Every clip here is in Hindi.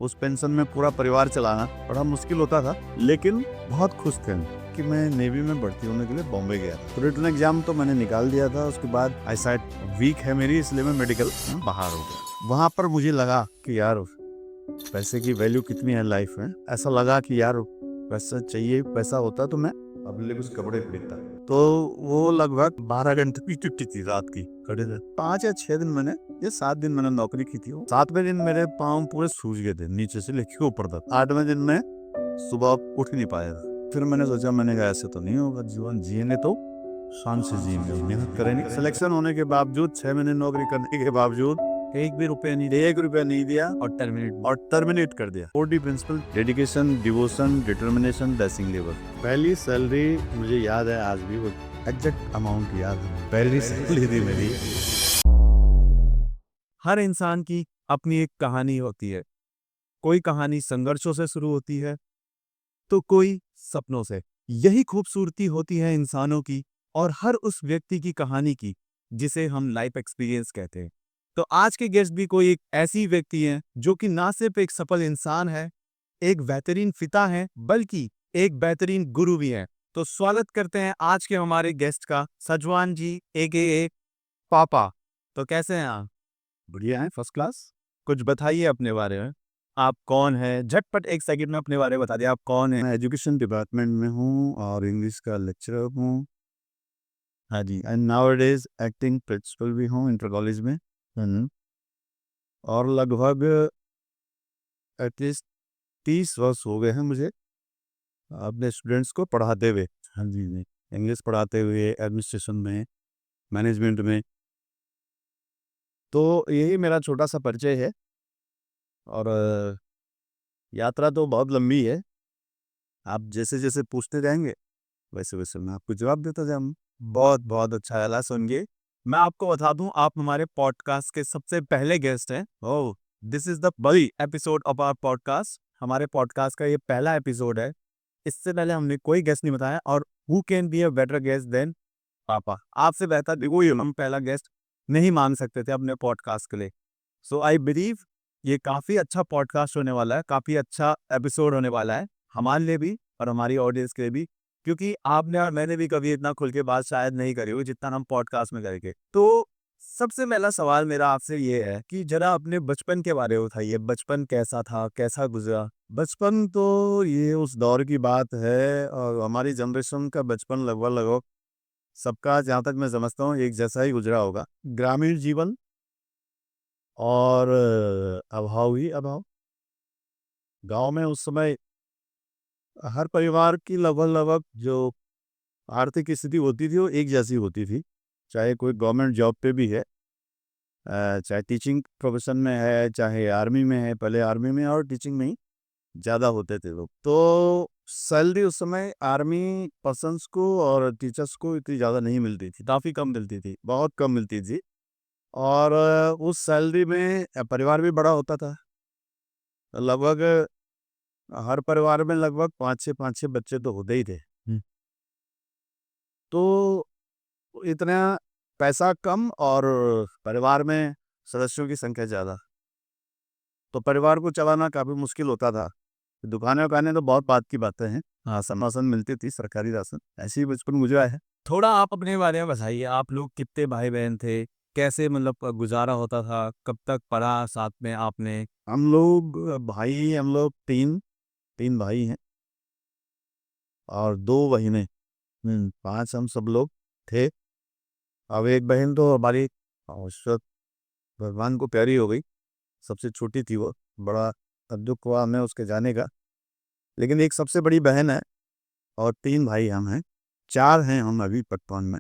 उस पेंशन में पूरा परिवार चलाना बड़ा मुश्किल होता था, लेकिन बहुत खुश थे कि मैं नेवी में भर्ती होने के लिए बॉम्बे गया था। रिटन एग्जाम तो मैंने निकाल दिया था। उसके बाद आईसाइट वीक है मेरी, इसलिए मैं मेडिकल में बाहर हो गया। वहां पर मुझे लगा कि यार पैसे की वैल्यू कितनी है लाइफ में। ऐसा लगा कि यार पैसा चाहिए, पैसा होता तो मैं अपने लिए कुछ कपड़े खरीदता। तो वो लगभग 12 घंटे की ड्यूटी थी रात की, खड़े थे 5 या 6 दिन मैंने, ये 7 दिन मैंने नौकरी की थी। 7वें दिन मेरे पाँव पूरे सूज गए थे, नीचे से लेके ऊपर तक। 8वें दिन में सुबह उठ नहीं पाया था। फिर मैंने सोचा, मैंने कहा ऐसे तो नहीं होगा, जीवन जिएंगे तो शान से जिएंगे, मेहनत करेंगे। सिलेक्शन होने के बावजूद, 6 महीने नौकरी करने के बावजूद एक भी रुपया नहीं दिया, 1 रुपया नहीं दिया और टर्मिनेट कर दिया। 4D principal: dedication, devotion, determination, dashing labour. पहली सैलरी मुझे याद है आज भी, वो एग्जैक्ट अमाउंट याद है, पहली सैलरी थी मेरी। हर इंसान की अपनी एक कहानी होती है। कोई कहानी संघर्षों से शुरू होती है तो कोई सपनों से। यही खूबसूरती होती है इंसानों की और हर उस व्यक्ति की कहानी की जिसे हम लाइफ एक्सपीरियंस कहते हैं। तो आज के गेस्ट भी कोई एक ऐसी व्यक्ति है जो कि ना सिर्फ एक सफल इंसान है, एक बेहतरीन पिता है, बल्कि एक बेहतरीन गुरु भी है। तो स्वागत करते हैं आज के हमारे गेस्ट का, सजवान जी AKA पापा। तो कैसे हैं आप? बढ़िया है, फर्स्ट क्लास। कुछ बताइए अपने बारे में। आप कौन हैं? झटपट 1 सेकंड में अपने बारे में बता दिए, आप कौन हैं? मैं एजुकेशन डिपार्टमेंट में हूँ और इंग्लिश का लेक्चरर हूँ। हाँ जी, एंड नाउअडेज एक्टिंग प्रिंसिपल भी हूँ इंटर कॉलेज में। और लगभग एटलीस्ट 30 वर्ष हो गए हैं मुझे अपने स्टूडेंट्स को पढ़ाते हुए। हाँ जी जी, इंग्लिश पढ़ाते हुए, एडमिनिस्ट्रेशन में, मैनेजमेंट में। तो यही मेरा छोटा सा परिचय है। और यात्रा तो बहुत लंबी है। आप जैसे जैसे पूछते जाएंगे वैसे वैसे मैं आपको जवाब देता जाऊँ। बहुत बहुत अच्छा लगा सुन के। मैं आपको बता दूं, आप हमारे पॉडकास्ट के सबसे पहले गेस्ट हैं। ओह, दिस इज द बड़ी एपिसोड ऑफ आवर पॉडकास्ट। हमारे पॉडकास्ट का ये पहला एपिसोड है। इससे पहले हमने कोई गेस्ट नहीं बताया, और who can be a better guest than पापा। आपसे बेहतर कोई हम पहला गेस्ट नहीं मान सकते थे अपने पॉडकास्ट के लिए। सो आई बिलीव ये काफ़ी अच्छा पॉडकास्ट होने वाला है, काफ़ी अच्छा एपिसोड होने वाला है हमारे लिए भी और हमारी ऑडियंस के लिए भी, क्योंकि आपने और मैंने भी कभी इतना खुल के बात शायद नहीं करी होगी जितना हम पॉडकास्ट में करेंगे। तो सबसे पहला सवाल मेरा आपसे ये है कि जरा अपने बचपन के बारे में बताइए। बचपन कैसा था, कैसा गुजरा? बचपन तो ये उस दौर की बात है और हमारी जनरेशन का बचपन लगभग लगभग सबका, जहाँ तक मैं समझता हूँ, एक जैसा ही गुजरा होगा। ग्रामीण जीवन और अभाव ही अभाव। गांव में उस समय हर परिवार की लगभग लगभग जो आर्थिक स्थिति होती थी वो एक जैसी होती थी। चाहे कोई गवर्नमेंट जॉब पे भी है, चाहे टीचिंग प्रोफेशन में है, चाहे आर्मी में है। पहले आर्मी में और टीचिंग में ही ज़्यादा होते थे लोग। तो सैलरी उस समय आर्मी पर्सन्स को और टीचर्स को इतनी ज़्यादा नहीं मिलती थी, काफ़ी कम मिलती थी, बहुत कम मिलती थी। और उस सैलरी में परिवार भी बड़ा होता था। लगभग हर परिवार में लगभग 5-6 बच्चे तो होते ही थे। तो इतना पैसा कम और परिवार में सदस्यों की संख्या ज़्यादा, तो परिवार को चलाना काफ़ी मुश्किल होता था। दुकानें वकानें तो बहुत बात की बातें हैं। हाँ, राशन मिलती थी, सरकारी राशन। ऐसे ही बचपन गुजरा है। थोड़ा आप अपने बारे में बताइए। आप लोग कितने भाई बहन थे? कैसे मतलब गुजारा होता था? कब तक पढ़ा साथ में आपने? हम लोग भाई, हम लोग तीन तीन भाई हैं और 2 बहनें। 5 हम सब लोग थे। अब एक बहन तो हमारी उस वक्त भगवान को प्यारी हो गई, सबसे छोटी थी वो। बड़ा दुख हुआ हमें उसके जाने का। लेकिन एक सबसे बड़ी बहन है और 3 भाई हम हैं। 4 हैं हम अभी वर्तमान में।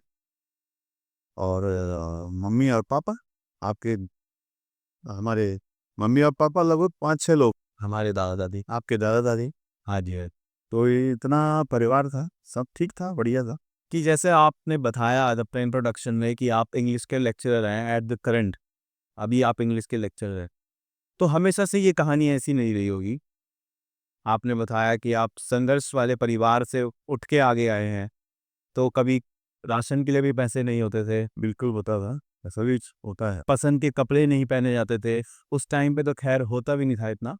और मम्मी और पापा, आपके, हमारे मम्मी और पापा लगभग 5-6 लोग। हमारे दादा दादी। आपके दादा दादी। हाँ जी, हाँ। तो ये इतना परिवार था, सब ठीक था, बढ़िया था। कि जैसे आपने बताया अपने इंट्रोडक्शन में कि आप इंग्लिश के लेक्चरर हैं एट द करंट। अभी आप इंग्लिश के लेक्चरर हैं। तो हमेशा से ये कहानी ऐसी नहीं रही होगी। आपने बताया कि आप संघर्ष वाले परिवार से उठ के आगे आए हैं। तो कभी राशन के लिए भी पैसे नहीं होते थे, बिल्कुल होता था, ऐसा भी होता है। पसंद के कपड़े नहीं पहने जाते थे। उस टाइम पे तो खैर होता भी नहीं था इतना।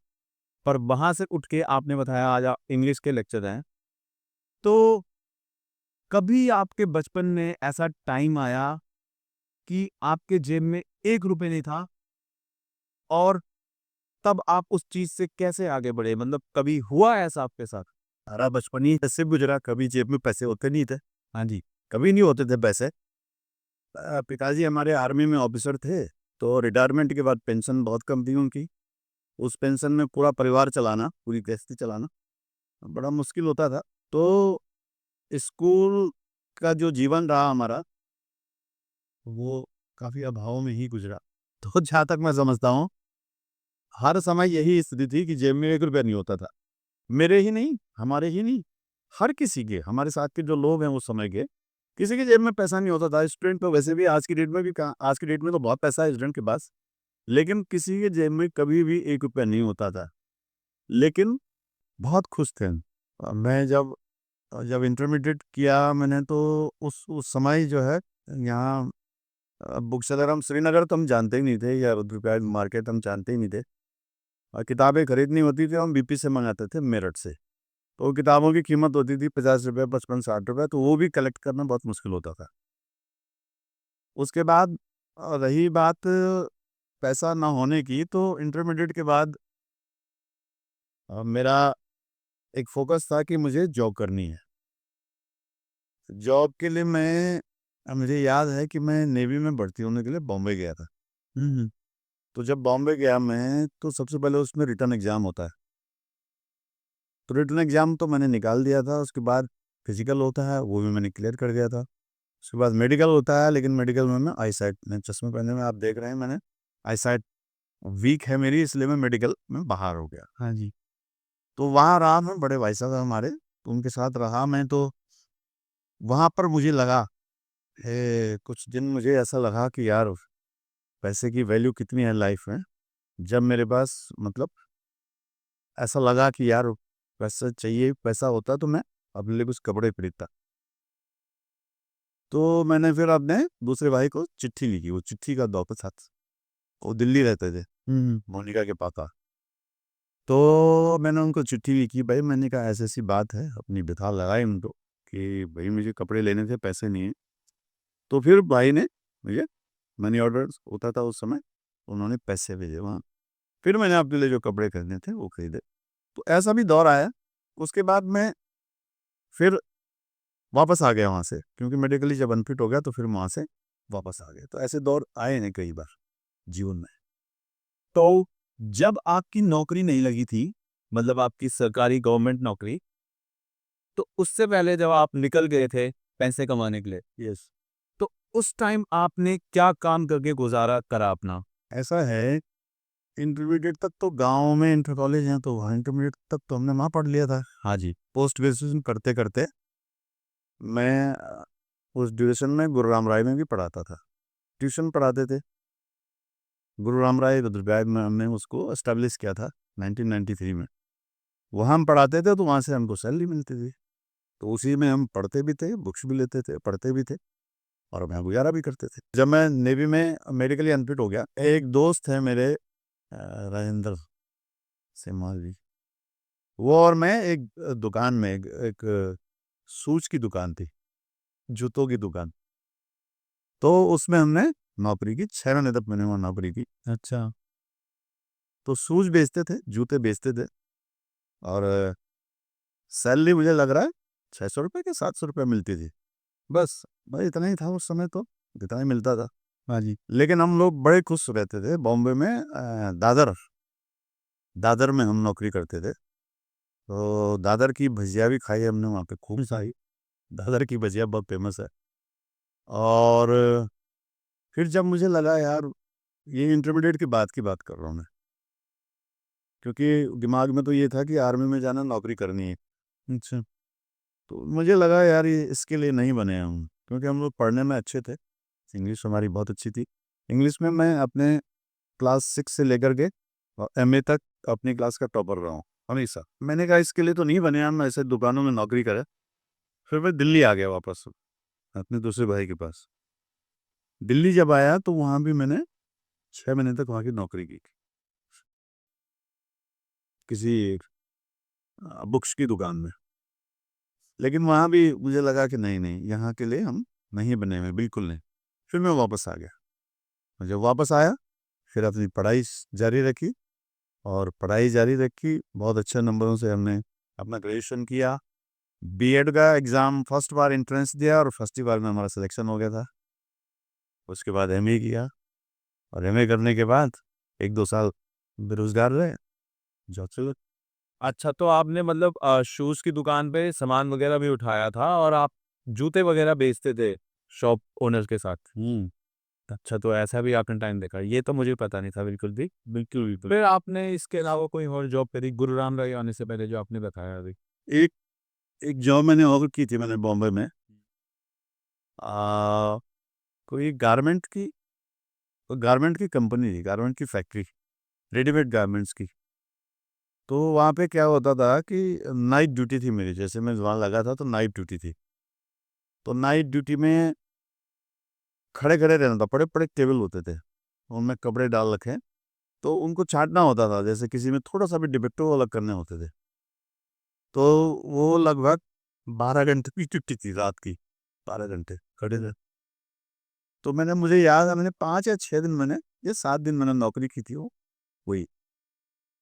पर वहाँ से उठ के आपने बताया आज आप इंग्लिश के लेक्चर हैं। तो कभी आपके बचपन में ऐसा टाइम आया कि आपके जेब में ₹1 नहीं था और तब आप उस चीज़ से कैसे आगे बढ़े? मतलब कभी हुआ ऐसा आपके साथ? सारा बचपन ही ऐसे गुजरा, कभी जेब में पैसे होते नहीं थे, हाँ जी। कभी नहीं होते थे पैसे। पिताजी हमारे आर्मी में ऑफिसर थे, तो रिटायरमेंट के बाद पेंशन बहुत कम थी उनकी। उस पेंशन में पूरा परिवार चलाना, पूरी गृहस्थी चलाना बड़ा मुश्किल होता था। तो स्कूल का जो जीवन रहा हमारा, वो काफ़ी अभाव में ही गुजरा। तो जहाँ तक मैं समझता हूँ, हर समय यही स्थिति थी कि जेब में ₹1 नहीं होता था। मेरे ही नहीं, हमारे ही नहीं, हर किसी के, हमारे साथ के जो लोग हैं उस समय के, किसी के जेब में पैसा नहीं होता था। स्टूडेंट तो वैसे भी आज की डेट में भी कहाँ, आज की डेट में तो बहुत पैसा है स्टूडेंट के पास, लेकिन किसी के जेब में कभी भी ₹1 नहीं होता था। लेकिन बहुत खुश थे। मैं जब इंटरमीडिएट किया मैंने, तो उस समय जो है यहाँ बुक सेलर, हम श्रीनगर तो हम जानते ही नहीं थे, या रुद्रप्रयाग मार्केट हम जानते ही नहीं थे। और किताबें खरीदनी होती थी, हम बीपी से मंगाते थे, मेरठ से। तो किताबों की कीमत होती थी ₹50, 55, ₹60, तो वो भी कलेक्ट करना बहुत मुश्किल होता था। उसके बाद रही बात पैसा ना होने की, तो इंटरमीडिएट के बाद मेरा एक फ़ोकस था कि मुझे जॉब करनी है। जॉब के लिए मुझे याद है कि मैं नेवी में भर्ती होने के लिए बॉम्बे गया था। तो जब बॉम्बे गया मैं, तो सबसे पहले उसमें रिटन एग्ज़ाम होता है। तो रिटन एग्ज़ाम तो मैंने निकाल दिया था, उसके बाद फिज़िकल होता है, वो भी मैंने क्लियर कर दिया था। उसके बाद मेडिकल होता है, लेकिन मेडिकल में मैं आईसाइट, मैं चश्मे पहने में, आप देख रहे हैं मैंने, आईसाइट वीक है मेरी, इसलिए मैं मेडिकल में बाहर हो गया। हाँ जी। तो वहाँ रहा मैं, बड़े भाई साहब हैं हमारे, तो उनके साथ रहा मैं। तो वहाँ पर मुझे लगा, कुछ दिन मुझे ऐसा लगा कि यार पैसे की वैल्यू कितनी है लाइफ में। जब मेरे पास, मतलब ऐसा लगा कि यार पैसा चाहिए, पैसा होता तो मैं अपने लिए कुछ कपड़े खरीदता। तो मैंने फिर अपने दूसरे भाई को चिट्ठी लिखी, वो चिट्ठी का दौलत साथ, वो दिल्ली रहते थे, मोनिका के पापा। तो मैंने उनको चिट्ठी लिखी, भाई मैंने कहा ऐसी-ऐसी बात है, अपनी बिता लगाई उनको कि भाई मुझे कपड़े लेने थे, पैसे नहीं हैं। तो फिर भाई ने मुझे, मनी ऑर्डर होता था उस समय, उन्होंने पैसे भेजे वहाँ। फिर मैंने अपने लिए जो कपड़े खरीदने थे वो खरीदे। तो ऐसा भी दौर आया। उसके बाद मैं फिर वापस आ गया वहाँ से, क्योंकि मेडिकली जब अनफिट हो गया तो फिर वहाँ से वापस आ गया। तो ऐसे दौर आए हैं कई बार जीवन में। तो जब आपकी नौकरी नहीं लगी थी, मतलब आपकी सरकारी गवर्नमेंट नौकरी, तो उससे पहले जब आप निकल गए थे पैसे कमाने के लिए, यस, तो उस टाइम आपने क्या काम करके गुज़ारा करा अपना? ऐसा है, इंटरमीडिएट तक तो गाँव में इंटर कॉलेज हैं, तो वहाँ इंटरमीडिएट तक तो हमने वहाँ पढ़ लिया था। हाँ जी। पोस्ट ग्रेजुएशन करते-करते मैं उस ड्यूरेशन में गुरु राम राय में भी पढ़ाता था। ट्यूशन पढ़ाते थे। गुरु राम राय रुद्रप्रयाग में हमने उसको एस्टेब्लिश किया था 1993 में। वहाँ हम पढ़ाते थे, तो वहाँ से हमको सैलरी मिलती थी। तो उसी में हम पढ़ते भी थे, बुक्स भी लेते थे, पढ़ते भी थे और अपना गुज़ारा भी करते थे। जब मैं नेवी में मेडिकली अनफिट हो गया, एक दोस्त है मेरे, राजेंद्र सेमवाल जी, वो और मैं एक दुकान में, एक शूज़ की दुकान थी, जूतों की दुकान। तो उसमें हमने नौकरी की, 6 महीने तक मैंने वहाँ नौकरी की। अच्छा। तो शूज़ बेचते थे, जूते बेचते थे और सैलरी मुझे लग रहा है ₹600 के ₹700 मिलती थी। बस, भाई इतना ही था उस समय तो, इतना ही मिलता था। हाँ जी। लेकिन हम लोग बड़े खुश रहते थे बॉम्बे में, दादर दादर में हम नौकरी करते थे। तो दादर की भजिया भी खाई हमने वहाँ पे खूब सारी। दादर की भजिया बहुत फ़ेमस है। और फिर जब मुझे लगा यार, ये इंटरमीडिएट के बाद की बात कर रहा हूँ मैं, क्योंकि दिमाग में तो ये था कि आर्मी में जाना, नौकरी करनी है। अच्छा। तो मुझे लगा यार ये इसके लिए नहीं बने हम, क्योंकि हम लोग पढ़ने में अच्छे थे, इंग्लिश हमारी बहुत अच्छी थी। इंग्लिश में मैं अपने क्लास 6 से लेकर के एमए तक अपनी क्लास का टॉपर रहा हूँ, हमेशा। मैंने कहा इसके लिए तो नहीं बने हम, ऐसे दुकानों में नौकरी करें। फिर मैं दिल्ली आ गया वापस अपने दूसरे भाई के पास। दिल्ली जब आया तो वहाँ भी मैंने 6 महीने तक वहाँ की नौकरी की। किसी बुक्स की दुकान में। लेकिन वहाँ भी मुझे लगा कि नहीं नहीं, यहाँ के लिए हम नहीं बने हुए, बिल्कुल नहीं। फिर मैं वापस आ गया। और जब वापस आया फिर अपनी पढ़ाई जारी रखी, और पढ़ाई जारी रखी, बहुत अच्छे नंबरों से हमने अपना ग्रेजुएशन किया। बीएड का एग्ज़ाम फर्स्ट बार एंट्रेंस दिया और फर्स्ट ही बार में हमारा सिलेक्शन हो गया था। उसके बाद एमए किया, और एमए करने के बाद 1-2 साल बेरोजगार रहे, जॉब से। अच्छा, तो आपने मतलब शूज़ की दुकान पे सामान वगैरह भी उठाया था और आप जूते वगैरह बेचते थे शॉप ओनर के साथ? अच्छा, तो ऐसा भी आपने टाइम देखा। ये तो मुझे पता नहीं था बिल्कुल भी। बिल्कुल, बिल्कुल। फिर आपने इसके अलावा कोई और जॉब करी गुरुग्राम रहे आने से पहले जो आपने बताया अभी? एक एक जॉब मैंने और की थी मैंने बॉम्बे में। आ, कोई गारमेंट की कंपनी थी, गारमेंट की फैक्ट्री, रेडीमेड गारमेंट्स की। तो वहाँ पे क्या होता था कि नाइट ड्यूटी थी मेरी, जैसे मैं वहाँ लगा था तो नाइट ड्यूटी थी। तो नाइट ड्यूटी में खड़े खड़े रहना था, बड़े बड़े टेबल होते थे, उनमें कपड़े डाल रखे, तो उनको छांटना होता था, जैसे किसी में थोड़ा सा भी डिफेक्ट हो वो अलग करने होते थे। तो वो लगभग 12 घंटे की ड्यूटी थी रात की, 12 घंटे खड़े रहे। तो मुझे याद है, मैंने 5 या 6 दिन या 7 दिन मैंने नौकरी की थी वो, वही।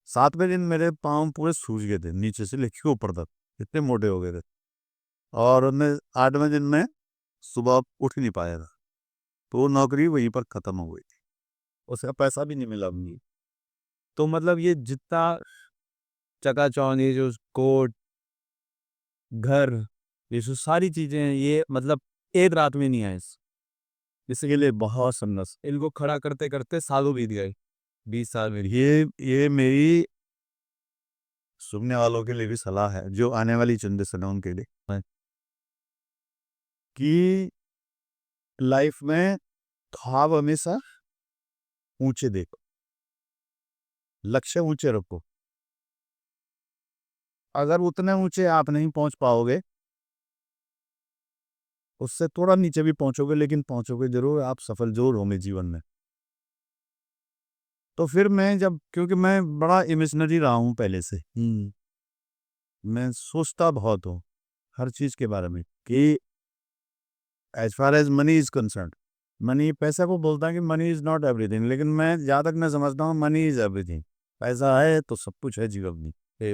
7वें दिन मेरे पाँव पूरे सूज गए थे नीचे से लेके ऊपर तक, इतने मोटे हो गए थे। और मैं 8वें दिन में सुबह उठ ही नहीं पाया था। तो वो नौकरी वहीं पर खत्म हो गई थी, उसका पैसा भी नहीं मिला मुझे। तो मतलब ये जितना चकाचौंध, ये जो कोट, घर, ये जो सारी चीज़ें हैं, ये मतलब एक रात में नहीं आए। इसके लिए बहुत संघर्ष। इनको खड़ा करते-करते सालों बीत गए, 20 साल में। ये मेरी सुनने वालों के लिए भी सलाह है, जो आने वाली जनरेशन है उनके लिए, कि लाइफ में ख्वाब हमेशा ऊंचे देखो, लक्ष्य ऊंचे रखो। अगर उतने ऊंचे आप नहीं पहुंच पाओगे, उससे थोड़ा नीचे भी पहुंचोगे, लेकिन पहुंचोगे जरूर, आप सफल जरूर होंगे जीवन में। तो फिर मैं जब, क्योंकि मैं बड़ा इमेजिनरी रहा हूं पहले से, मैं सोचता बहुत हूँ हर चीज के बारे में, कि as far as money is concerned, money, पैसा को बोलता है कि मनी इज नॉट एवरीथिंग, लेकिन मैं जहाँ तक मैं समझता हूँ मनी इज एवरीथिंग। पैसा है तो सब कुछ है जीवन में।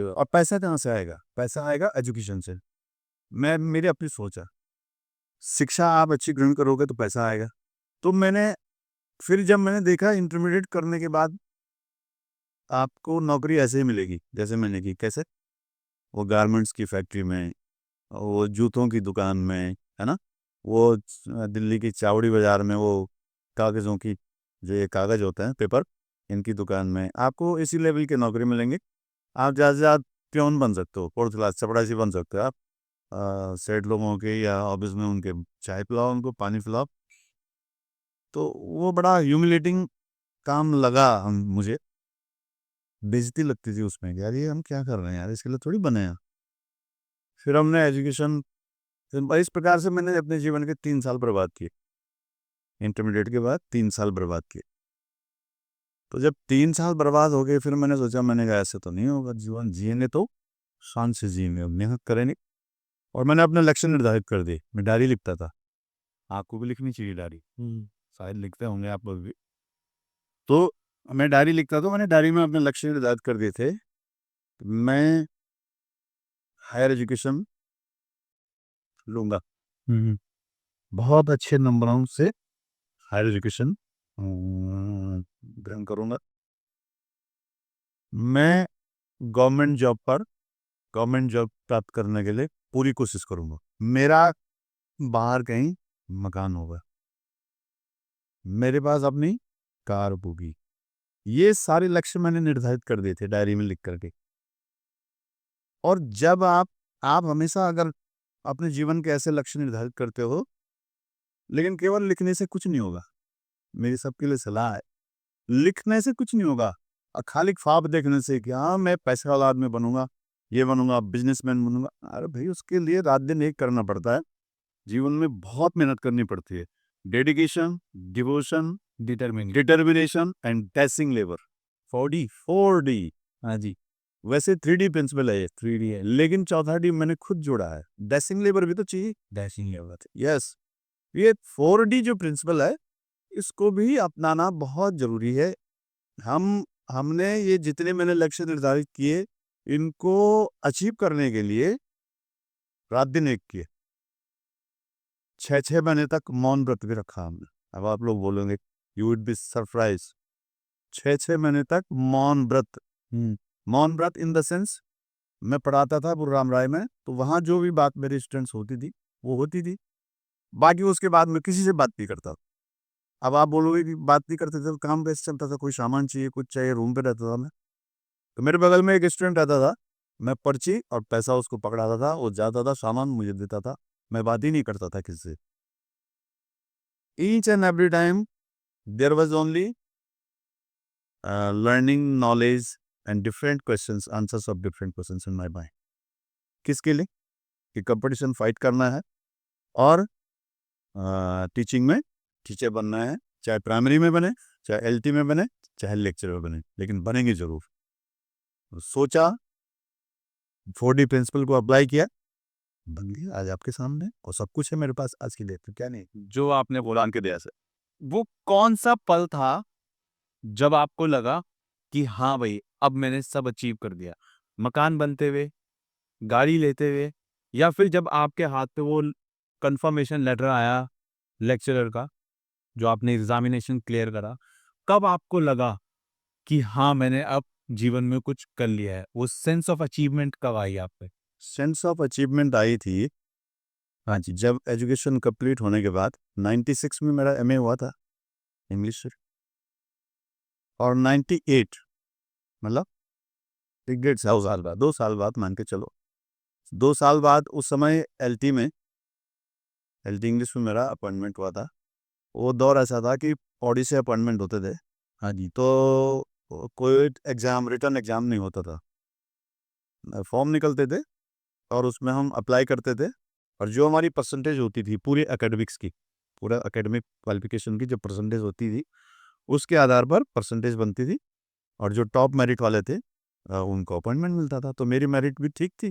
और पैसा कहाँ से आएगा? पैसा आएगा एजुकेशन से। मेरी अपनी सोच है, शिक्षा आप अच्छी ग्रहण करोगे तो पैसा आएगा। तो फिर जब मैंने देखा इंटरमीडिएट करने के बाद आपको नौकरी ऐसे ही मिलेगी जैसे मैंने की, कैसे? वो गारमेंट्स की फैक्ट्री में, वो जूतों की दुकान में, है ना, वो दिल्ली की चावड़ी बाजार में, वो कागज़ों की, जो ये कागज़ होते हैं, पेपर, इनकी दुकान में आपको इसी लेवल की नौकरी मिलेंगे। आप ज़्यादा से ज़्यादा प्योन बन सकते हो, 4th क्लास चपरासी बन सकते हो आप। सेठ लोगों के या ऑफिस में उनके चाय पिलाओ, उनको पानी पिलाओ। तो वो बड़ा ह्यूमिलेटिंग काम लगा मुझे, बेइज्जती लगती थी उसमें, यार ये हम क्या कर रहे हैं यार, इसके लिए थोड़ी बने हैं। फिर हमने एजुकेशन, इस प्रकार से मैंने अपने जीवन के 3 साल बर्बाद किए, इंटरमीडिएट के बाद 3 साल बर्बाद किए। तो जब 3 साल बर्बाद हो गए, फिर मैंने सोचा, मैंने कहा ऐसे तो नहीं होगा, जीवन जिएंगे तो शान से जिएंगे, मेहनत करेंगे। और मैंने अपने लक्ष्य निर्धारित कर दिए। मैं डायरी लिखता था, आपको भी लिखनी चाहिए डायरी, शायद लिखते होंगे आप लोग भी। तो मैं डायरी लिखता था, मैंने डायरी में अपने लक्ष्य निर्धारित कर दिए थे। मैं हायर एजुकेशन लूँगा, बहुत अच्छे नंबरों से हायर एजुकेशन ग्रहण करूँगा। मैं गवर्नमेंट जॉब प्राप्त करने के लिए पूरी कोशिश करूँगा। मेरा बाहर कहीं मकान होगा, मेरे पास अपनी कार होगी। ये सारे लक्ष्य मैंने निर्धारित कर दिए थे डायरी में लिख करके। और जब आप हमेशा अगर अपने जीवन के ऐसे लक्ष्य निर्धारित करते हो, लेकिन केवल लिखने से कुछ नहीं होगा, मेरी सबके लिए सलाह है, लिखने से कुछ नहीं होगा। खाली ख्वाब देखने से कि हाँ मैं पैसे वाला आदमी बनूंगा, ये बनूंगा, बिजनेसमैन बनूंगा, अरे भाई उसके लिए रात दिन एक करना पड़ता है। जीवन में बहुत मेहनत करनी पड़ती है, dedication, devotion, determination and taxing labour, 4D। हाँ जी। वैसे 3D प्रिंसिपल है ये, 3D है, लेकिन चौथा डी मैंने खुद जोड़ा है। डैशिंग लेबर भी तो चाहिए। Dashing labour. यस, ये 4D जो प्रिंसिपल है इसको भी अपनाना बहुत जरूरी है। हमने ये जितने मैंने लक्ष्य निर्धारित किए इनको अचीव करने के लिए रात दिन एक किए। 6 महीने तक मौन व्रत भी रखा हमने। अब आप लोग बोलेंगे यू वुड बी सरप्राइज, 6 महीने तक मौन व्रत। मौन व्रत इन द सेंस, मैं पढ़ाता था गुरुराम राय में, तो वहाँ जो भी बात मेरे स्टूडेंट्स होती थी वो होती थी, बाकी उसके बाद मैं किसी से बात नहीं करता। अब आप बोलोगे कि बात नहीं करते थे तो काम कैसे चलता था, कोई सामान चाहिए कुछ चाहिए, रूम पे रहता था मैं, तो मेरे बगल में एक स्टूडेंट रहता था, मैं पर्ची और पैसा उसको पकड़ाता था, वो जाता था सामान मुझे देता था, मैं बात ही नहीं करता था किसी से। Each and every time there was only learning knowledge and different questions, answers of different questions in my mind. किसके लिए? कि कंपटीशन फाइट करना है और टीचिंग में टीचर बनना है, चाहे प्राइमरी में बने, चाहे एलटी में बने, चाहे लेक्चर में बने, लेकिन बनेंगे जरूर। सोचा, 4D प्रिंसिपल को अप्लाई किया, बन गया आज आपके सामने, और सब कुछ है मेरे पास आज की डेट में, क्या नहीं। जो आपने बोला, भगवान के दया से। वो कौन सा पल था जब आपको लगा कि हाँ भाई, अब मैंने सब अचीव कर दिया? मकान बनते हुए, गाड़ी लेते हुए, या फिर जब आपके हाथ पे वो कंफर्मेशन लेटर आया लेक्चरर का, जो आपने एग्जामिनेशन क्लियर करा, कब आपको लगा कि हाँ, मैंने अब जीवन में कुछ कर लिया है? वो सेंस ऑफ अचीवमेंट कब आई आप पे? सेंस ऑफ अचीवमेंट आई थी, हाँ जी, जब एजुकेशन कंप्लीट होने के बाद 96 में मेरा एमए हुआ था इंग्लिश से, और 98 मतलब 1.5 साल बाद, 2 साल बाद मान के चलो, 2 साल बाद उस समय एलटी इंग्लिश में मेरा अपॉइंटमेंट हुआ था। वो दौर ऐसा था कि पौड़ी से अपॉइंटमेंट होते थे, हाँ जी, तो कोई एग्ज़ाम, रिटर्न एग्ज़ाम नहीं होता था, फॉर्म निकलते थे और उसमें हम अप्लाई करते थे, और जो हमारी परसेंटेज होती थी पूरे एकेडमिक्स की, पूरा एकेडमिक क्वालिफिकेशन की जो परसेंटेज होती थी उसके आधार पर परसेंटेज बनती थी, और जो टॉप मेरिट वाले थे उनको अपॉइंटमेंट मिलता था। तो मेरी मेरिट भी ठीक थी,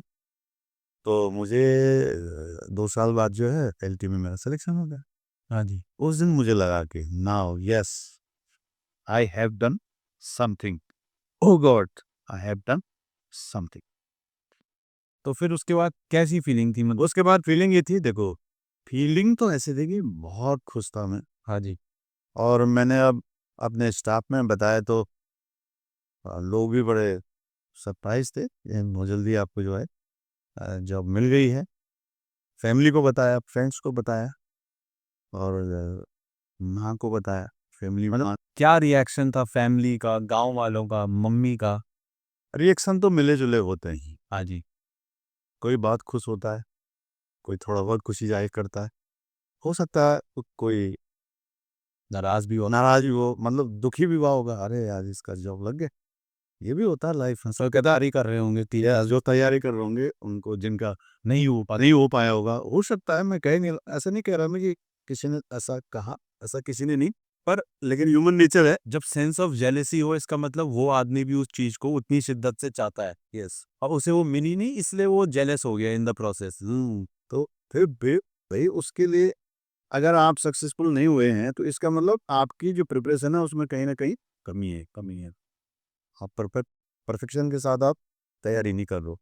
तो मुझे 2 साल बाद जो है एलटी में मेरा सिलेक्शन हो गया। हाँ जी, उस दिन मुझे लगा कि now yes I have done something, oh God I have done something. तो फिर उसके बाद कैसी फीलिंग थी? मतलब उसके बाद फीलिंग ये थी, देखो फीलिंग तो ऐसे थी कि बहुत खुश था मैं। हाँ जी, और मैंने अब अपने स्टाफ में बताया तो लोग भी बड़े सरप्राइज थे, ये बहुत जल्दी आपको जो है जॉब मिल गई है। फैमिली को बताया, फ्रेंड्स को बताया, और माँ को बताया, फैमिली मतलब माँ। क्या रिएक्शन था फैमिली का, गांव वालों का, मम्मी का? रिएक्शन तो मिले जुले होते हैं। हाँ जी, कोई बहुत खुश होता है, कोई थोड़ा बहुत खुशी जाहिर करता है, हो सकता है कोई नाराज भी हो। नाराज भी हो, मतलब दुखी भी हुआ होगा, अरे यार इसका जॉब लग गया। ये भी होता है लाइफ में, तो तैयारी कर रहे होंगे या जो तैयारी कर रहे होंगे उनको, जिनका नहीं हो पाया होगा, हो सकता है। मैं कह नहीं, ऐसा नहीं कह रहा मैं कि किसी ने ऐसा कहा, ऐसा किसी ने नहीं, पर लेकिन ह्यूमन नेचर है। जब सेंस ऑफ जेलेसी हो, इसका मतलब वो आदमी भी उस चीज को उतनी शिद्दत से चाहता है, यस। और उसे वो मिली नहीं, इसलिए वो जेलस हो गया इन द प्रोसेस। तो फिर भाई उसके लिए अगर आप सक्सेसफुल नहीं हुए हैं तो इसका मतलब आपकी जो प्रिपरेशन है उसमें कहीं ना कहीं कमी है। आप परफेक्शन के साथ आप तैयारी नहीं कर रहे हो।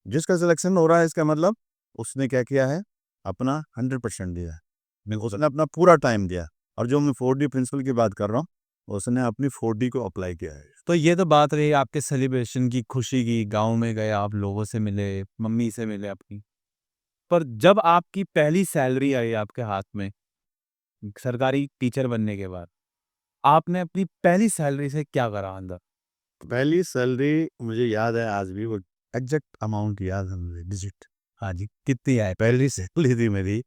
जिसका सिलेक्शन हो रहा है इसका मतलब उसने क्या किया है, अपना 100% दिया है, उसने अपना पूरा टाइम दिया। और जो मैं 4D प्रिंसिपल की बात कर रहा हूँ, उसने अपनी 4D को अप्लाई किया है। तो ये तो बात रही आपके सेलिब्रेशन की, खुशी की, गांव में गए, आप लोगों से मिले, मम्मी से मिले अपनी। पर जब आपकी पहली सैलरी आई आपके हाथ में सरकारी टीचर बनने के बाद, आपने अपनी पहली सैलरी से क्या करा अंदर? पहली सैलरी मुझे याद है आज भी, वो एग्जैक्ट अमाउंट याद है मुझे, डिजिट। हाँ जी, कितनी आई? पहली सैलरी थी मेरी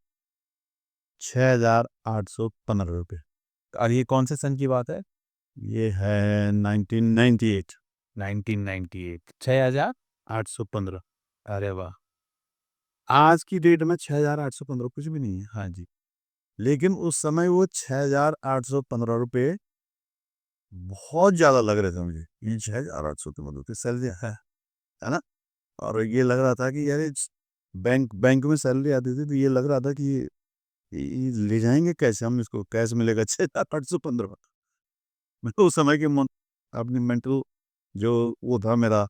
6,815 रुपये। और ये कौन से सन की बात है? ये है 1998। 1998, 6,000। 815। अरे वाह! आज की डेट में 6,815 कुछ भी नहीं है। हाँ जी, लेकिन उस समय वो 6,815 रुपये बहुत ज़्यादा लग रहे थे मुझे। ये 6,815 रुपये सैलरी है। है ना। और ये लग रहा था कि यार बैंक बैंक में सैलरी आती थी तो ये लग रहा था कि ये ले जाएंगे कैसे, हम इसको कैश मिलेगा 6,815। मैं तो उस समय के अपनी मेंटल जो वो था मेरा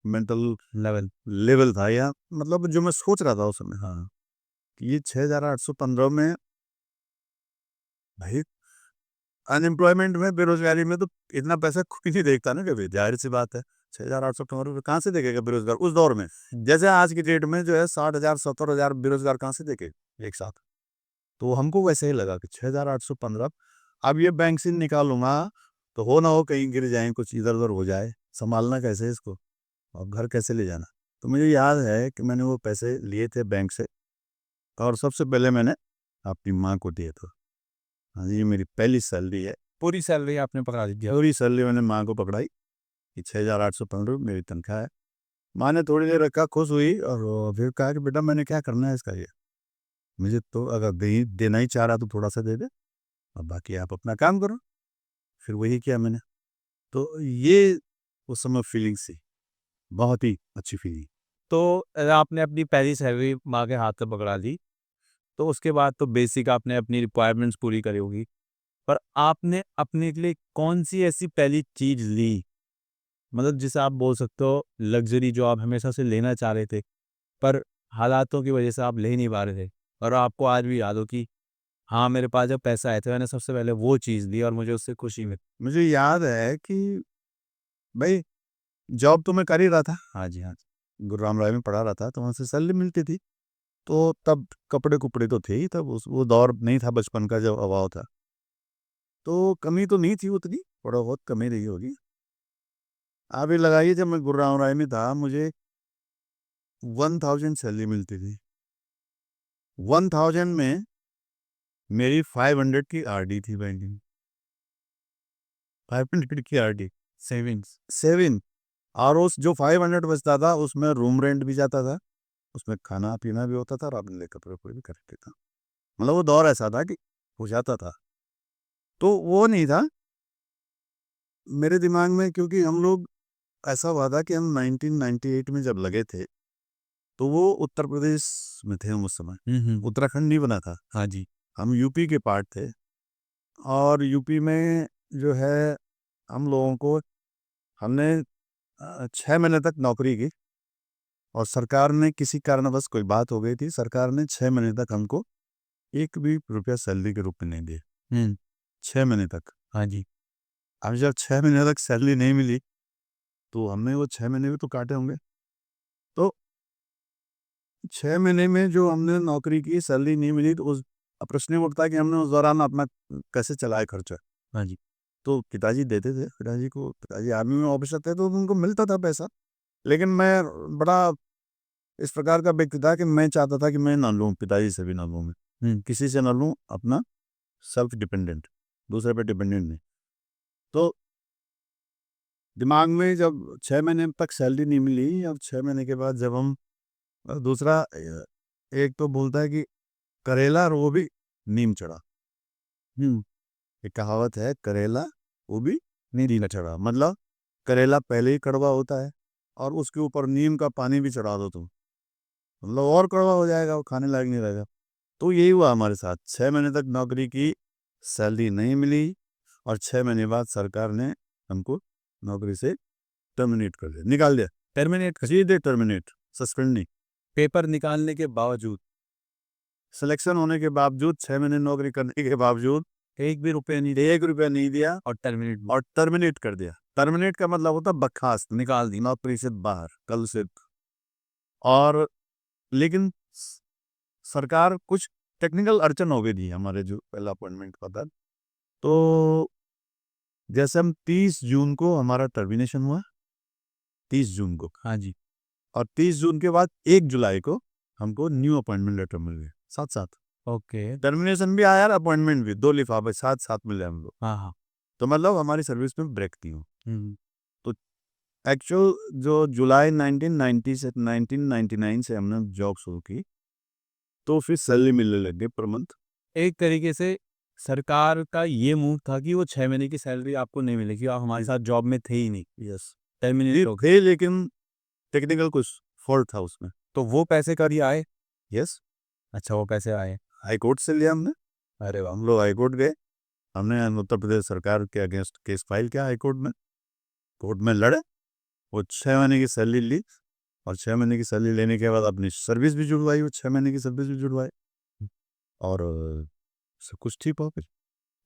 मेंटल लेवल। लेवल था, या मतलब जो मैं सोच रहा था उस समय, हाँ, कि ये 6,815 में भाई अनएम्प्लॉयमेंट में, बेरोजगारी में तो इतना पैसा कोई नहीं देखता ना कभी, जाहिर सी बात है। 6,815 कहाँ से देखेगा बेरोजगार उस दौर में। जैसे आज की डेट में जो है 60,000 70,000 बेरोजगार कहाँ से देखे एक साथ। तो हमको वैसे ही लगा कि 6,815, अब ये बैंक से निकालूंगा तो हो ना हो कहीं गिर जाए, कुछ इधर उधर हो जाए, संभालना कैसे है इसको और घर कैसे ले जाना। तो मुझे याद है कि मैंने वो पैसे लिए थे बैंक से, और सबसे पहले मैंने अपनी माँ को दिए थे। हाँ जी, ये मेरी पहली सैलरी है। पूरी सैलरी आपने पकड़ा दी थी? पूरी सैलरी मैंने माँ को पकड़ाई कि 6,815 मेरी तनख्वाह है। माँ ने थोड़ी देर रखा, खुश हुई, और फिर कहा कि बेटा मैंने क्या करना है इसका, ये मुझे तो अगर देना ही चाह रहा तो थोड़ा सा दे दे, और बाकी आप अपना काम करो। फिर वही किया मैंने। तो ये उस समय फीलिंग्स थी, बहुत ही अच्छी फीलिंग। तो आपने अपनी पहली सैलरी माँ के हाथ से पकड़ा दी, तो उसके बाद तो बेसिक आपने अपनी रिक्वायरमेंट्स पूरी करी होगी। पर आपने अपने के लिए कौन-सी ऐसी पहली चीज़ ली, मतलब जिसे आप बोल सकते हो लग्ज़री, जो आप हमेशा से लेना चाह रहे थे, पर हालातों की वज़ह से आप ले नहीं पा रहे थे, और आपको आज भी याद हो कि हाँ, मेरे पास जब पैसा आया था मैंने सबसे पहले वो चीज़ ली और मुझे उससे खुशी मिली? मुझे याद है कि भाई जॉब तो मैं कर ही रहा था। हाँ जी, हाँ जी। गुरु राम राय में पढ़ा रहा था तो वहाँ से सैलरी मिलती थी। तो तब कपड़े-कुपड़े तो थे ही, तब उस वो दौर नहीं था बचपन का जो अभाव था। तो कमी तो नहीं थी उतनी, थोड़ा बहुत कमी रही होगी। आप ये लगाइए जब मैं गुरु राम राय में था मुझे 1000 सैलरी मिलती थी। 1000 में मेरी 500 की आरडी थी बैंक में। 500 की आरडी सेविंग्स। सेविंग, और उस जो 500 बचता था उसमें रूम रेंट भी जाता था, उसमें खाना-पीना भी होता था और अपने लिए कपड़े-वपड़े भी खरीदते था। मतलब वो दौर ऐसा था कि हो जाता था। तो वो नहीं था मेरे दिमाग में, क्योंकि हम लोग ऐसा हुआ था कि हम 1998 में जब लगे थे, तो वो उत्तर प्रदेश में थे हम उस समय। उत्तराखंड नहीं बना था। हाँ जी। हम यूपी के पार्ट थे, और यूपी में जो है हम लोगों को, हमने 6 महीने तक नौकरी की, और सरकार ने किसी कारणवश कोई बात हो गई थी, सरकार ने 6 महीने तक हमको एक भी रुपया सैलरी के रूप में नहीं दिए। हुँ, 6 महीने तक। हाँ जी। अब जब 6 महीने तक सैलरी नहीं मिली, तो हमने वो 6 महीने भी तो काटे होंगे। तो 6 महीने में जो हमने नौकरी की, सैलरी नहीं मिली, तो उस अब प्रश्न ये उठता है कि हमने उस दौरान अपना कैसे चलाया खर्चा। हाँ जी। तो पिताजी देते थे, पिताजी आर्मी में ऑफिसर थे तो उनको मिलता था पैसा। लेकिन मैं बड़ा इस प्रकार का व्यक्ति था कि मैं चाहता था कि मैं ना लूँ, पिताजी से भी ना लूँ मैं। किसी से ना लूँ, अपना सेल्फ डिपेंडेंट, दूसरे पे डिपेंडेंट नहीं। तो दिमाग में जब 6 महीने तक सैलरी नहीं मिली, अब 6 महीने के बाद जब हम दूसरा एक तो बोलता है कि करेला और वो भी नीम चढ़ा। एक कहावत है, करेला वो भी नीम चढ़ा, मतलब करेला पहले ही कड़वा होता है और उसके ऊपर नीम का पानी भी चढ़ा दो तुम, मतलब और कड़वा हो जाएगा, वो खाने लायक नहीं रहेगा। तो यही हुआ हमारे साथ। 6 महीने तक नौकरी की, सैलरी नहीं मिली, और 6 महीने बाद सरकार ने हमको नौकरी से टर्मिनेट कर दिया, निकाल दिया। टर्मिनेट सीधे टर्मिनेट, सस्पेंड नहीं। पेपर निकालने के बावजूद सिलेक्शन होने के बावजूद, 6 महीने नौकरी करने के बावजूद, 1 भी रुपया नहीं दिया 1 रुपया नहीं दिया, और टर्मिनेट और टर्मिनेट कर दिया। टर्मिनेट का मतलब होता है बर्खास्त, निकाल दी। नौकरी से बाहर, कल से। और लेकिन सरकार कुछ टेक्निकल अड़चन हो गई थी हमारे जो पहला अपॉइंटमेंट का था। तो जैसे हम 30 जून को हमारा टर्मिनेशन हुआ, 30 जून को, हाँ जी। और 30 जून के बाद 1 जुलाई को हमको न्यू अपॉइंटमेंट लेटर मिल गया, साथ-साथ। ओके। टर्मिनेशन भी आया और अपॉइंटमेंट भी, 2 लिफाफे साथ-साथ मिले हमको। हाँ, हाँ। तो मतलब हमारी सर्विस में ब्रेक थी वो। हुँ, तो एक्चुअल जो जुलाई 1990 से 1999 से हमने जॉब शुरू की, तो फिर सैलरी मिलने लग गई पर मंथ। एक तरीके से सरकार का ये मूव था कि वो 6 महीने की सैलरी आपको नहीं मिलेगी, आप हमारे साथ जॉब में थे ही नहीं, यस। टर्मिनेट जी हो गए। थे, लेकिन टेक्निकल कुछ फॉल्ट था उसमें। तो वो पैसे कभी आए? यस, अच्छा, वो पैसे आए। हाई कोर्ट से लिया हमने। अरे वाह। हम लोग हाई कोर्ट गए, हमने उत्तर प्रदेश सरकार के अगेंस्ट केस फाइल किया हाई कोर्ट में, कोर्ट में लड़े, वो 6 महीने की सैलरी ली, और 6 महीने की सैलरी लेने के बाद अपनी सर्विस भी जुड़वाई, वो 6 महीने की सर्विस भी जुड़वाई, और सब कुछ ठीक हो फिर।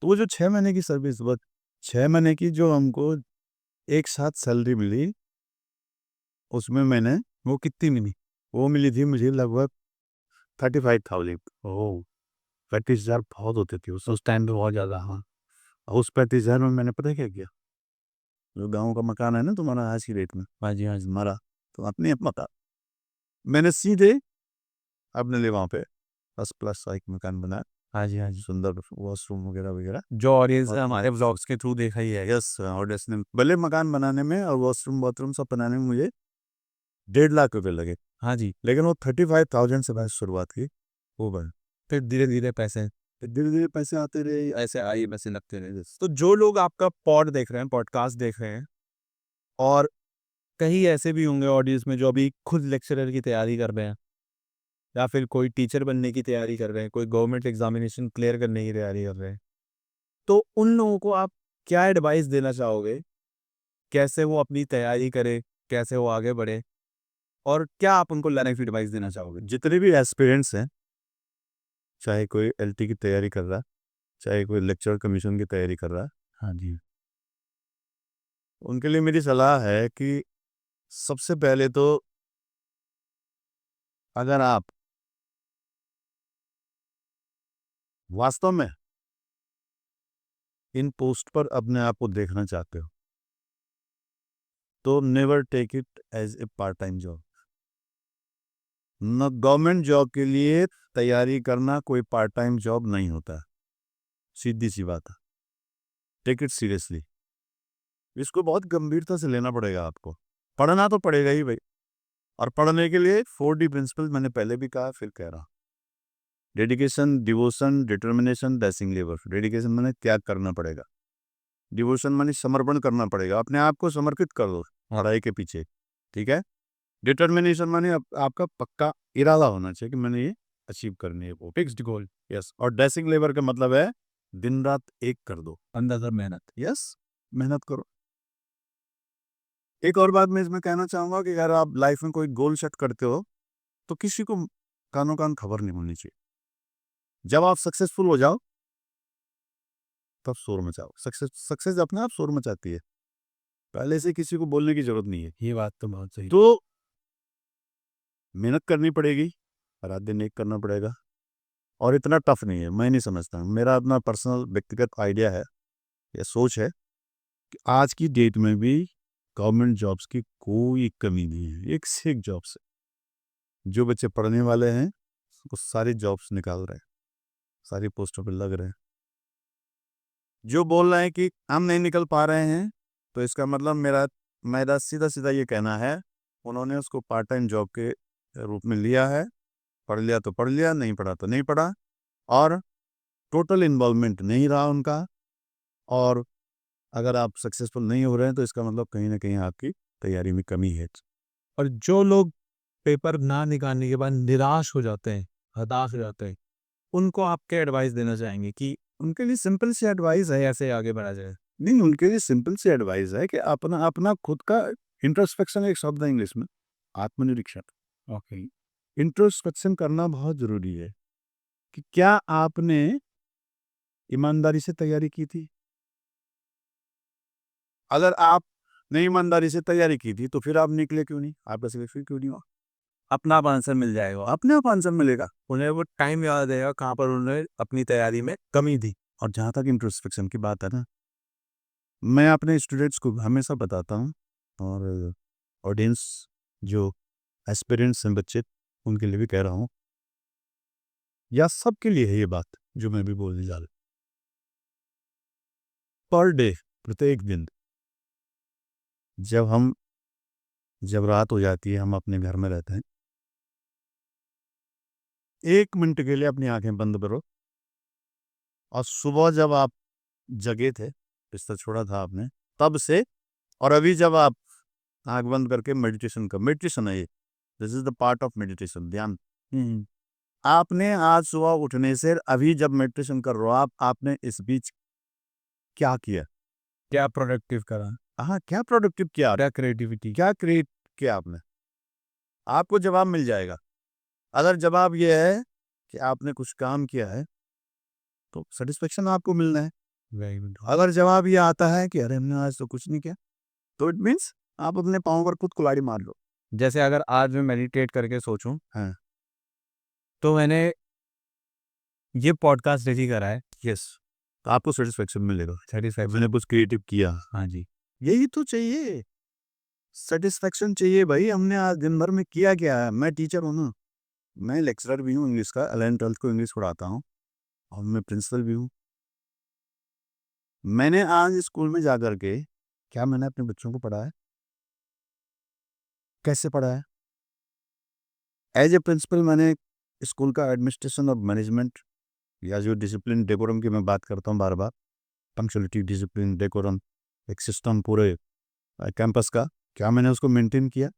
तो वो जो 6 महीने की सर्विस, वो 6 महीने की जो हमको एक साथ सैलरी मिली, उसमें मैंने, वो कितनी मिली? वो मिली थी मुझे लगभग 35,000। ओह, 35,000 बहुत होते थे उस टाइम पे बहुत ज़्यादा। हाँ। और उस 35,000 में मैंने पता है क्या किया, जो गाँव का मकान है ना तुम्हारा आज की डेट में, हाँ जी, हाँ जी। हमारा तो अपने मकान, मैंने सीधे अपने लिए वहाँ पे फर्स्ट क्लास सा एक मकान बनाया, हाँ जी, हाँ जी। सुंदर वॉशरूम वगैरह वगैरह। जो ऑडियंस ने हमारे व्लॉग्स के थ्रू देखा ही है। यस, और डेस्टिनी भले मकान बनाने में और वॉशरूम बाथरूम सब बनाने में मुझे 1.5 लाख रुपए लगे, हाँ जी। लेकिन वो 35,000 से मैंने शुरुआत की, वो बन फिर धीरे धीरे पैसे धीरे धीरे पैसे आते रहे। ऐसे आए, पैसे लगते रहे। तो जो लोग आपका पॉड देख रहे हैं, पॉडकास्ट देख रहे हैं, और कहीं ऐसे भी होंगे ऑडियंस में जो अभी खुद लेक्चरर की तैयारी कर रहे हैं, या फिर कोई टीचर बनने की तैयारी कर रहे हैं, कोई गवर्नमेंट एग्जामिनेशन क्लियर करने की तैयारी कर रहे हैं, तो उन लोगों को आप क्या एडवाइस देना चाहोगे? कैसे वो अपनी तैयारी करे, कैसे वो आगे बढ़े, और क्या आप उनको लाइफ एडवाइस देना चाहोगे? जितने भी एस्पिरेंट्स हैं, चाहे कोई एलटी की तैयारी कर रहा है, चाहे कोई लेक्चर कमीशन की तैयारी कर रहा है, हाँ जी। उनके लिए मेरी सलाह है कि सबसे पहले तो अगर आप वास्तव में इन पोस्ट पर अपने आप को देखना चाहते हो, तो never take it as a part time job. न गवर्नमेंट जॉब के लिए तैयारी करना कोई पार्ट टाइम जॉब नहीं होता, सीधी सी बात है। टेक इट सीरियसली, इसको बहुत गंभीरता से लेना पड़ेगा आपको, पढ़ना तो पड़ेगा ही भाई। और पढ़ने के लिए 4D प्रिंसिपल मैंने पहले भी कहा, फिर कह रहा, dedication, devotion, determination, dashing labour. Dedication माने त्याग करना पड़ेगा, डिवोशन माने समर्पण करना पड़ेगा, अपने आप को समर्पित कर दो पढ़ाई के पीछे, ठीक है। डिटर्मिनेशन माने आपका पक्का इरादा होना चाहिए कि मैंने ये अचीव करनी है, वो फिक्स्ड गोल। यस, और डैशिंग लेबर का मतलब है दिन रात एक कर दो, अंदर मेहनत। यस, मेहनत करो। एक और बात मैं इसमें कहना चाहूंगा कि अगर आप लाइफ में कोई गोल सेट करते हो, तो किसी को कानो कान खबर नहीं होनी चाहिए। जब आप सक्सेसफुल हो जाओ, तब शोर मचाओ। सक्सेस अपने आप शोर मचाती है, पहले से किसी को बोलने की जरूरत नहीं है। ये बात तो बहुत सही। तो मेहनत करनी पड़ेगी, रात दिन एक करना पड़ेगा, और इतना टफ नहीं है, मैं नहीं समझता। मेरा अपना पर्सनल व्यक्तिगत आइडिया है या सोच है कि आज की डेट में भी गवर्नमेंट जॉब्स की कोई कमी नहीं है। एक से एक जॉब्स है, जो बच्चे पढ़ने वाले हैं वो सारी जॉब्स निकाल रहे हैं, सारी पोस्टों पर लग रहे हैं। जो बोल रहे हैं कि हम नहीं निकल पा रहे हैं, तो इसका मतलब मेरा सीधा सीधा ये कहना है, उन्होंने उसको पार्ट टाइम जॉब के रूप में लिया है। पढ़ लिया तो पढ़ लिया, नहीं पढ़ा तो नहीं पढ़ा, और टोटल इन्वॉल्वमेंट नहीं रहा उनका। और अगर आप सक्सेसफुल नहीं हो रहे हैं, तो इसका मतलब कहीं ना कहीं आपकी तैयारी में कमी है। और जो लोग पेपर ना निकालने के बाद निराश हो जाते हैं, हताश हो जाते हैं, उनको आप क्या एडवाइस देना चाहेंगे कि उनके लिए सिंपल सी एडवाइस है, ऐसे आगे बढ़ा जाए? नहीं, उनके लिए सिंपल सी एडवाइस है कि अपना अपना खुद का इंट्रोस्पेक्शन, एक शब्द है इंग्लिश में, आत्मनिरीक्षण। ओके। इंट्रोस्पेक्शन करना बहुत जरूरी है कि क्या आपने ईमानदारी से तैयारी की थी। अगर आप नहीं ईमानदारी से तैयारी की थी, तो फिर आप निकले क्यों नहीं, आपका सिलेक्शन क्यों नहीं हुआ। अपना आप आंसर मिल जाएगा, अपने आप आंसर मिलेगा। उन्हें वो टाइम याद आएगा कहाँ पर उन्होंने अपनी तैयारी में कमी थी। और जहाँ तक इंट्रोस्पेक्शन की बात है ना, मैं अपने स्टूडेंट्स को हमेशा बताता हूँ, और ऑडियंस जो एस्पिरेंट्स हैं बच्चे, उनके लिए भी कह रहा हूँ, या सबके लिए है ये बात जो मैं भी बोलने जा रहा हूँ। पर डे, प्रत्येक दिन जब रात हो जाती है, हम अपने घर में रहते हैं, 1 मिनट के लिए अपनी आंखें बंद करो, और सुबह जब आप जगे थे, बिस्तर छोड़ा था आपने, तब से, और अभी जब आप आंख बंद करके मेडिटेशन कर, मेडिटेशन है ये, this is the part of meditation, ध्यान। आपने आज सुबह उठने से अभी जब मेडिटेशन कर रहे हो आपने इस बीच क्या किया? क्या प्रोडक्टिव करा, हाँ, क्या प्रोडक्टिव किया, क्या क्रिएटिविटी, क्या क्रिएट किया आपने? आपको जवाब मिल जाएगा। अगर जवाब ये है कि आपने कुछ काम किया है तो सेटिस्फेक्शन आपको मिलना है। Very good. अगर जवाब ये आता है कि अरे हमने आज तो कुछ नहीं किया, तो इट मीन्स आप अपने पाँव पर खुद कुल्हाड़ी मार लो। जैसे अगर आज मैं मेडिटेट करके सोचूं हाँ, तो मैंने ये पॉडकास्ट रेडी करा है, यस, तो आपको सेटिस्फेक्शन मिलेगा, सेटिस्फैक्शन। मैंने कुछ क्रिएटिव किया। हाँ जी। यही तो चाहिए, सेटिस्फेक्शन चाहिए भाई। हमने आज दिन भर में किया क्या है? मैं टीचर हूँ ना, मैं लेक्चरर भी हूँ इंग्लिश का, 11th-12th को इंग्लिश पढ़ाता हूँ और मैं प्रिंसिपल भी हूँ। मैंने आज स्कूल में जा कर के क्या मैंने अपने बच्चों को पढ़ाया? कैसे पढ़ाया? एज ए प्रिंसिपल मैंने स्कूल का एडमिनिस्ट्रेशन और मैनेजमेंट या जो डिसिप्लिन डेकोरम की मैं बात करता हूँ बार बार, पंक्चुअलिटी, डिसिप्लिन, डेकोरम, एक सिस्टम पूरे कैंपस का, क्या मैंने उसको मेंटेन किया?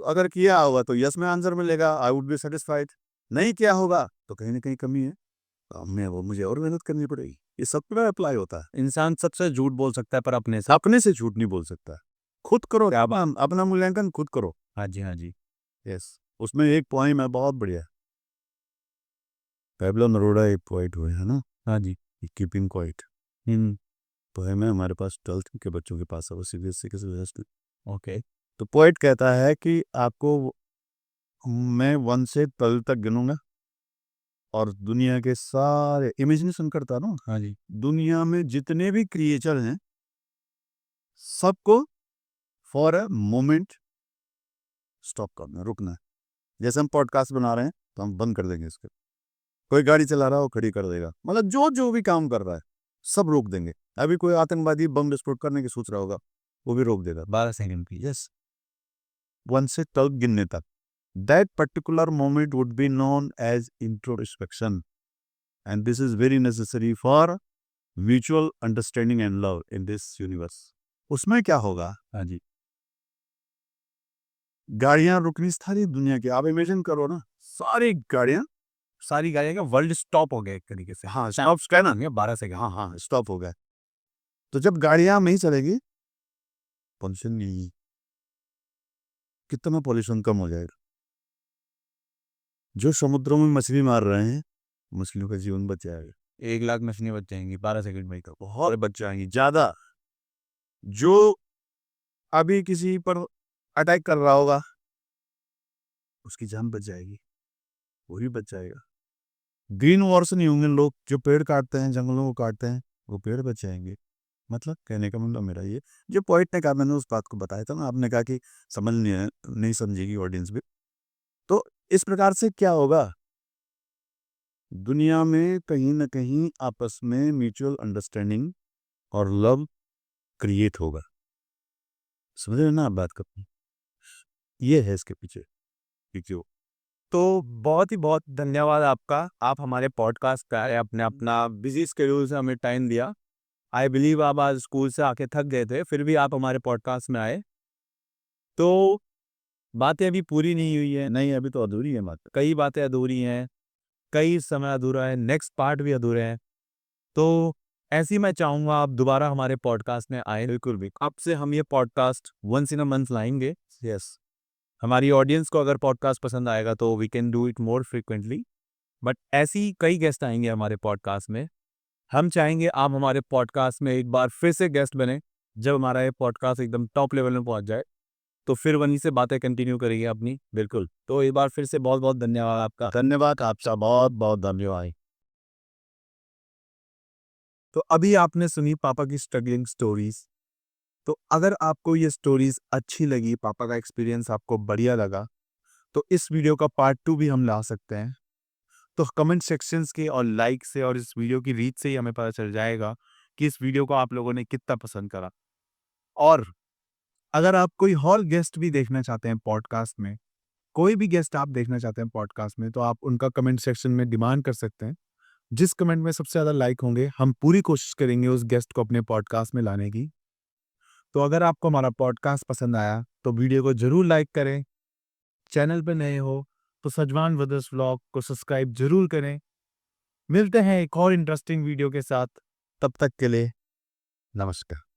तो अगर किया होगा तो यस में आंसर मिलेगा, आई वुड बी सेटिस्फाइड। नहीं किया होगा तो कहीं ना कहीं कमी है, तो हमें वो मुझे और मेहनत करनी पड़ेगी। ये सब पे अप्लाई होता है। इंसान सबसे झूठ बोल सकता है पर अपने से। अपने से झूठ नहीं बोल सकता, खुद करो, अपना मूल्यांकन खुद करो। हाँ जी, हाँ जी। यस, उसमें एक पोइम है बहुत बढ़िया, पैब्लो नरूडा एक पोइट हुए है ना, हाँ जी। कीपिंग क्वाइट पोएम है हमारे पास 12th के बच्चों के पास है, वो सीबीएसई के सिलेबस में। ओके। तो पोइट कहता है कि आपको मैं 1 से 12 तक गिनूंगा और दुनिया के सारे, इमेजिनेशन करता ना, हाँ जी। दुनिया में जितने भी क्रिएचर हैं सबको फॉर अ मोमेंट स्टॉप करना है, रुकना है। जैसे हम पॉडकास्ट बना रहे हैं तो हम बंद कर देंगे इसके, कोई गाड़ी चला रहा हो खड़ी कर देगा, मतलब जो जो भी काम कर रहा है सब रोक देंगे। अभी कोई आतंकवादी बम विस्फोट करने की सोच रहा होगा, वो भी रोक देगा। 12 सेकंड की। यस, 1 से 12 गिनने तक, that particular moment would be known as introspection, and this is very necessary for mutual understanding and love in this universe। उसमें क्या होगा? हाँ जी। गाड़ियां रुकनी सारी दुनिया की, आप इमेजिन करो ना, सारी गाड़ियां, सारी गाड़ियों का वर्ल्ड स्टॉप हो गया एक तरीके से। हाँ स्टॉप कहना, 12 सेकंड। हाँ हाँ स्टॉप हो गया। तो जब गाड़ियां नहीं चलेगी, पोल्यूशन नहीं, कितना पोल्यूशन कम हो जाएगा। जो समुद्रों में मछली मार रहे हैं, मछलियों का जीवन बच जाएगा। 1 लाख मछलियाँ बच जाएंगी 12 सेकंड में ही तो। बहुत बच जाएंगी, ज्यादा। जो अभी किसी पर अटैक कर रहा होगा उसकी जान बच जाएगी, वो भी बच जाएगा। ग्रीन वॉर्स नहीं होंगे, लोग जो पेड़ काटते हैं, जंगलों को काटते हैं, वो पेड़ बच जाएंगे। मतलब कहने का मतलब मेरा ये, जो पॉइंट ने कहा, मैंने उस बात को बताया था ना, आपने कहा कि समझ नहीं समझेगी ऑडियंस भी। तो इस प्रकार से क्या होगा, दुनिया में कहीं ना कहीं आपस में म्यूचुअल अंडरस्टैंडिंग और लव क्रिएट होगा। समझ रहे हैं ना आप बात करनी, ये है इसके पीछे क्यों। तो बहुत ही बहुत धन्यवाद आपका, आप हमारे पॉडकास्ट पे आए, अपने अपना बिजी स्केड्यूल से हमें टाइम दिया। आई बिलीव आप आज स्कूल से आके थक गए थे, फिर भी आप हमारे पॉडकास्ट में आए। तो बातें अभी पूरी नहीं हुई है, नहीं अभी तो अधूरी है बात। कई बातें अधूरी हैं, कई समय अधूरा है, नेक्स्ट पार्ट भी अधूरे हैं। तो ऐसे ही मैं चाहूँगा आप दोबारा हमारे पॉडकास्ट में आए। बिल्कुल भी। अब से हम ये podcast once in a month लाएंगे। यस, हमारी ऑडियंस को अगर पॉडकास्ट पसंद आएगा तो we can do it more frequently. But ऐसी कई गेस्ट आएंगे हमारे पॉडकास्ट में। हम चाहेंगे आप हमारे पॉडकास्ट में एक बार फिर से गेस्ट बने। जब हमारा ये पॉडकास्ट एकदम टॉप लेवल में पहुंच जाए तो फिर वहीं से बातें कंटिन्यू करेंगे अपनी। बिल्कुल, तो एक बार फिर से बहुत बहुत धन्यवाद आपका। धन्यवाद आपका, बहुत बहुत धन्यवाद। तो अभी आपने सुनी पापा की स्ट्रगलिंग स्टोरीज। तो अगर आपको ये स्टोरीज अच्छी लगी, पापा का एक्सपीरियंस आपको बढ़िया लगा, तो इस वीडियो का पार्ट 2 भी हम ला सकते हैं। तो कमेंट सेक्शंस के और लाइक से और इस वीडियो की रीच से ही हमें पता चल जाएगा कि इस वीडियो को आप लोगों ने कितना पसंद करा। और अगर आप कोई और गेस्ट भी देखना चाहते हैं पॉडकास्ट में, कोई भी गेस्ट आप देखना चाहते हैं पॉडकास्ट में, तो आप उनका कमेंट सेक्शन में डिमांड कर सकते हैं। जिस कमेंट में सबसे ज़्यादा लाइक होंगे, हम पूरी कोशिश करेंगे उस गेस्ट को अपने पॉडकास्ट में लाने की। तो अगर आपको हमारा पॉडकास्ट पसंद आया तो वीडियो को जरूर लाइक करें। चैनल पे नए हो तो सजवान ब्रदर्स व्लॉग को सब्सक्राइब जरूर करें। मिलते हैं एक और इंटरेस्टिंग वीडियो के साथ। तब तक के लिए नमस्कार।